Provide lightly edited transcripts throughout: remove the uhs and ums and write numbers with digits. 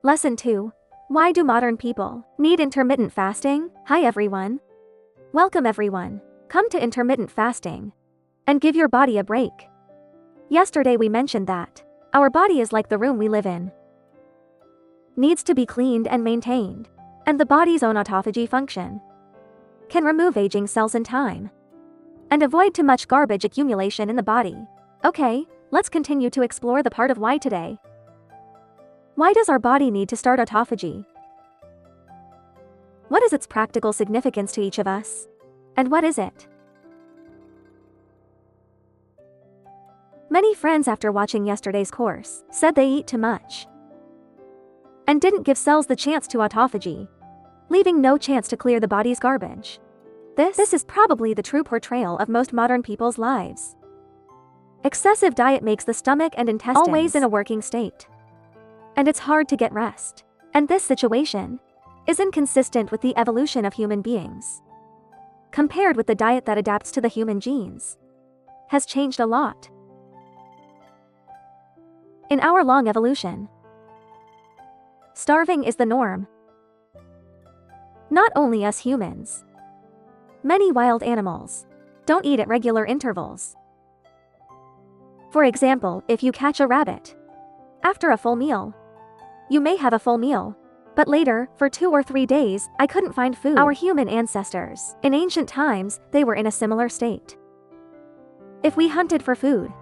Lesson 2. Why do modern people need intermittent fasting? Hi everyone. Welcome everyone. Come to intermittent fasting and give your body a break. Yesterday we mentioned that our body is like the room we live in. Needs to be cleaned and maintained. And the body's own autophagy function can remove aging cells in time and avoid too much garbage accumulation in the body. Okay, let's continue to explore the part of why today. Why does our body need to start autophagy? What is its practical significance to each of us? And what is it? Many friends after watching yesterday's course said they eat too much and didn't give cells the chance to autophagy, leaving no chance to clear the body's garbage. This is probably the true portrayal of most modern people's lives. Excessive diet makes the stomach and intestines always in a working state, and it's hard to get rest. And this situation is inconsistent with the evolution of human beings. Compared with the diet that adapts to the human genes, has changed a lot. In our long evolution, starving is the norm. Not only us humans. Many wild animals don't eat at regular intervals. For example, if you catch a rabbit after a full meal, you may have a full meal, but later, for 2 or 3 days, I couldn't find food. Our human ancestors, in ancient times, they were in a similar state. If we hunted for food,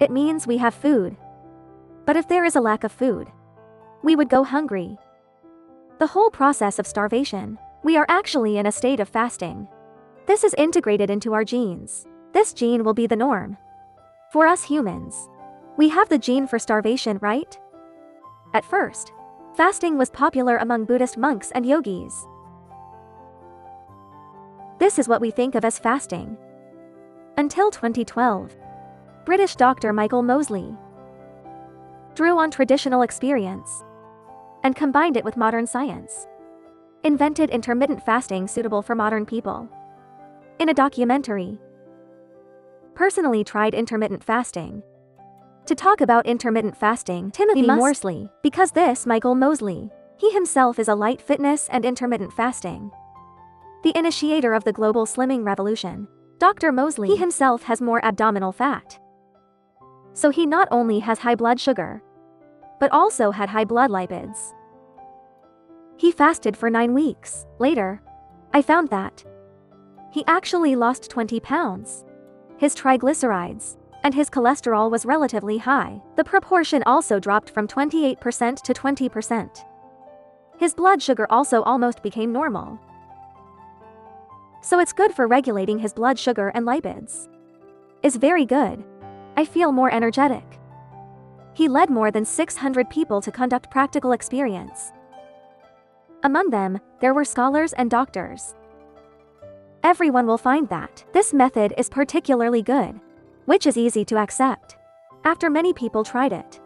it means we have food. But if there is a lack of food, we would go hungry. The whole process of starvation, we are actually in a state of fasting. This is integrated into our genes. This gene will be the norm. For us humans, we have the gene for starvation, right? At first, fasting was popular among Buddhist monks and yogis. This is what we think of as fasting. Until 2012, British doctor Michael Mosley drew on traditional experience and combined it with modern science. Invented intermittent fasting suitable for modern people. In a documentary, personally tried intermittent fasting. To talk about intermittent fasting, Timothy Morsley, because this Michael Mosley, he himself is a light fitness and intermittent fasting. The initiator of the global slimming revolution, Dr. Mosley, he himself has more abdominal fat. So he not only has high blood sugar, but also had high blood lipids. He fasted for 9 weeks. Later, I found that he actually lost 20 pounds. His triglycerides and his cholesterol was relatively high. The proportion also dropped from 28% to 20%. His blood sugar also almost became normal. So it's good for regulating his blood sugar and lipids. Is very good. I feel more energetic. He led more than 600 people to conduct practical experience. Among them, there were scholars and doctors. Everyone will find that this method is particularly good, which is easy to accept. After many people tried it,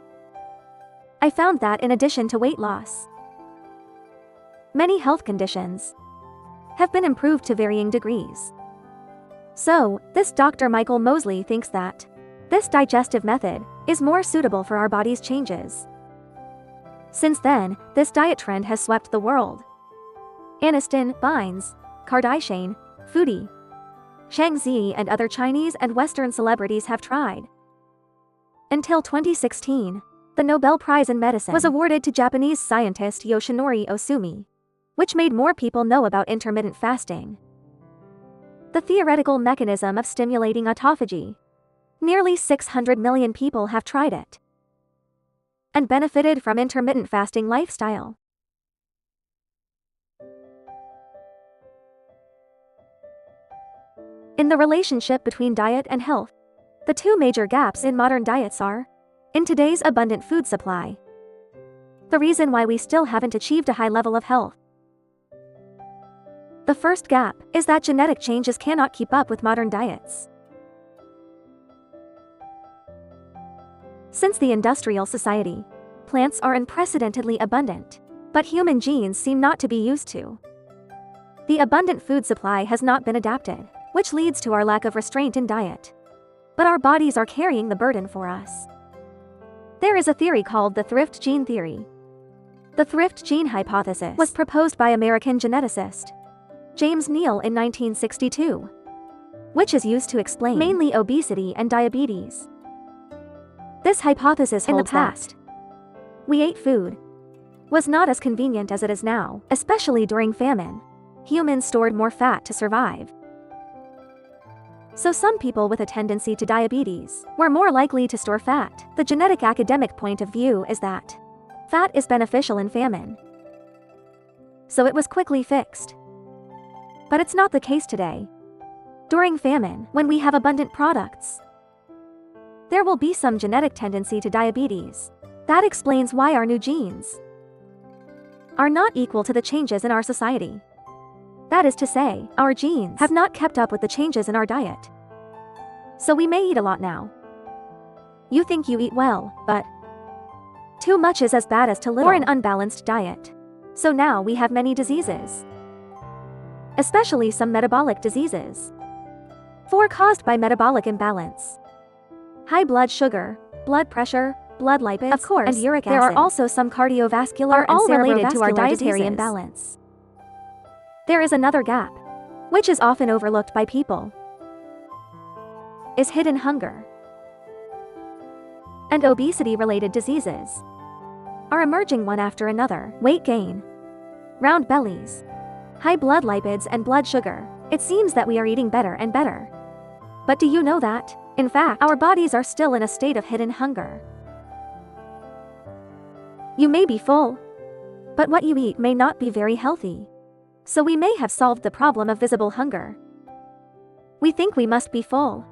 I found that in addition to weight loss, many health conditions have been improved to varying degrees. So, this Dr. Michael Mosley thinks that this digestive method is more suitable for our body's changes. Since then, this diet trend has swept the world. Aniston, Bynes, Kardashian, Foodie, Shang Zi and other Chinese and Western celebrities have tried. Until 2016, the Nobel Prize in Medicine was awarded to Japanese scientist Yoshinori Ohsumi, which made more people know about intermittent fasting. The theoretical mechanism of stimulating autophagy. Nearly 600 million people have tried it and benefited from intermittent fasting lifestyle. In the relationship between diet and health, the two major gaps in modern diets are in today's abundant food supply. The reason why we still haven't achieved a high level of health. The first gap is that genetic changes cannot keep up with modern diets. Since the industrial society, plants are unprecedentedly abundant, but human genes seem not to be used to. The abundant food supply has not been adapted, which leads to our lack of restraint in diet. But our bodies are carrying the burden for us. There is a theory called the thrift gene theory. The thrift gene hypothesis was proposed by American geneticist James Neal in 1962, which is used to explain mainly obesity and diabetes. This hypothesis holds in the past, we ate food was not as convenient as it is now, especially during famine. Humans stored more fat to survive. So some people with a tendency to diabetes were more likely to store fat. The genetic academic point of view is that fat is beneficial in famine, so it was quickly fixed. But it's not the case today. During famine, when we have abundant products, there will be some genetic tendency to diabetes. That explains why our new genes are not equal to the changes in our society. That is to say, our genes have not kept up with the changes in our diet. So we may eat a lot now. You think you eat well, but too much is as bad as too little, or an unbalanced diet. So now we have many diseases, especially some metabolic diseases, caused by metabolic imbalance. High blood sugar, blood pressure, blood lipids, of course, and uric acid. There are also some cardiovascular are all related to our dietary imbalance. There is another gap, which is often overlooked by people, is hidden hunger. And obesity-related diseases are emerging one after another. Weight gain, round bellies, high blood lipids and blood sugar. It seems that we are eating better and better. But do you know that, in fact, our bodies are still in a state of hidden hunger? You may be full, but what you eat may not be very healthy. So we may have solved the problem of visible hunger. We think we must be full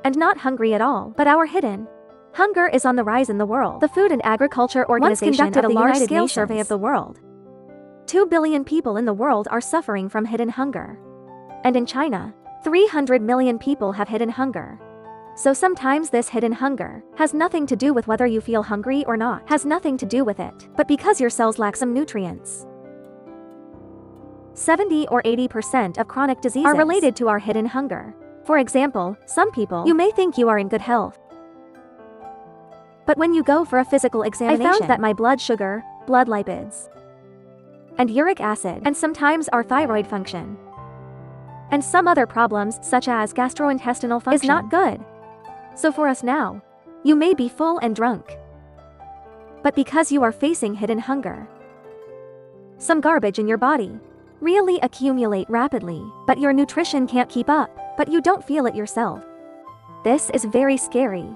and not hungry at all, but our hidden hunger is on the rise in the world. The Food and Agriculture Organization once conducted a large-scale survey of the world. 2 billion people in the world are suffering from hidden hunger. And in China, 300 million people have hidden hunger. So sometimes this hidden hunger has nothing to do with whether you feel hungry or not, has nothing to do with it, but because your cells lack some nutrients. 70 or 80% of chronic diseases are related to our hidden hunger. For example, some people, you may think you are in good health, but when you go for a physical examination, I found that my blood sugar, blood lipids, and uric acid, and sometimes our thyroid function, and some other problems such as gastrointestinal function, is not good. So for us now, you may be full and drunk, but because you are facing hidden hunger, some garbage in your body really accumulate rapidly, but your nutrition can't keep up, but you don't feel it yourself. This is very scary.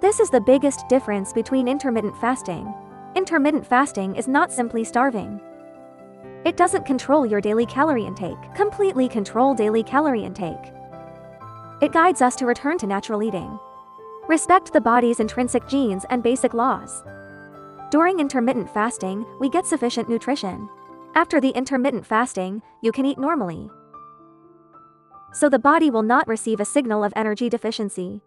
This is the biggest difference between intermittent fasting. Intermittent fasting is not simply starving. It doesn't control your daily calorie intake, completely control daily calorie intake. It guides us to return to natural eating. Respect the body's intrinsic genes and basic laws. During intermittent fasting, we get sufficient nutrition. After the intermittent fasting, you can eat normally. So the body will not receive a signal of energy deficiency.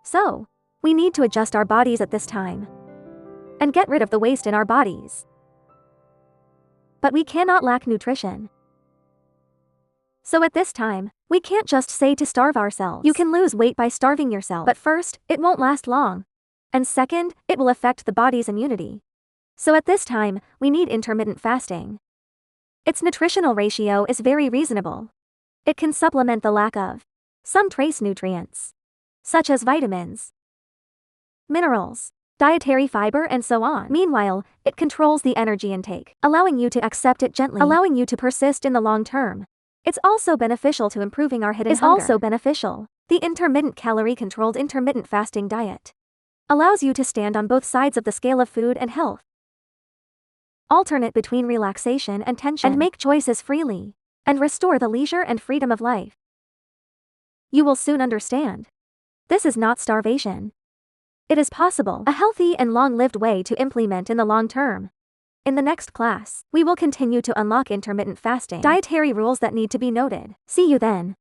So, we need to adjust our bodies at this time and get rid of the waste in our bodies. But we cannot lack nutrition. So at this time, we can't just say to starve ourselves. You can lose weight by starving yourself, but first, it won't last long. And second, it will affect the body's immunity. So at this time, we need intermittent fasting. Its nutritional ratio is very reasonable. It can supplement the lack of some trace nutrients, such as vitamins, minerals, dietary fiber, and so on. Meanwhile, it controls the energy intake, allowing you to accept it gently, allowing you to persist in the long term. It's also beneficial to improving our hidden hunger. Also beneficial. The intermittent calorie-controlled intermittent fasting diet allows you to stand on both sides of the scale of food and health. Alternate between relaxation and tension, and make choices freely, and restore the leisure and freedom of life. You will soon understand. This is not starvation. It is possible, a healthy and long-lived way to implement in the long term. In the next class, we will continue to unlock intermittent fasting, dietary rules that need to be noted. See you then.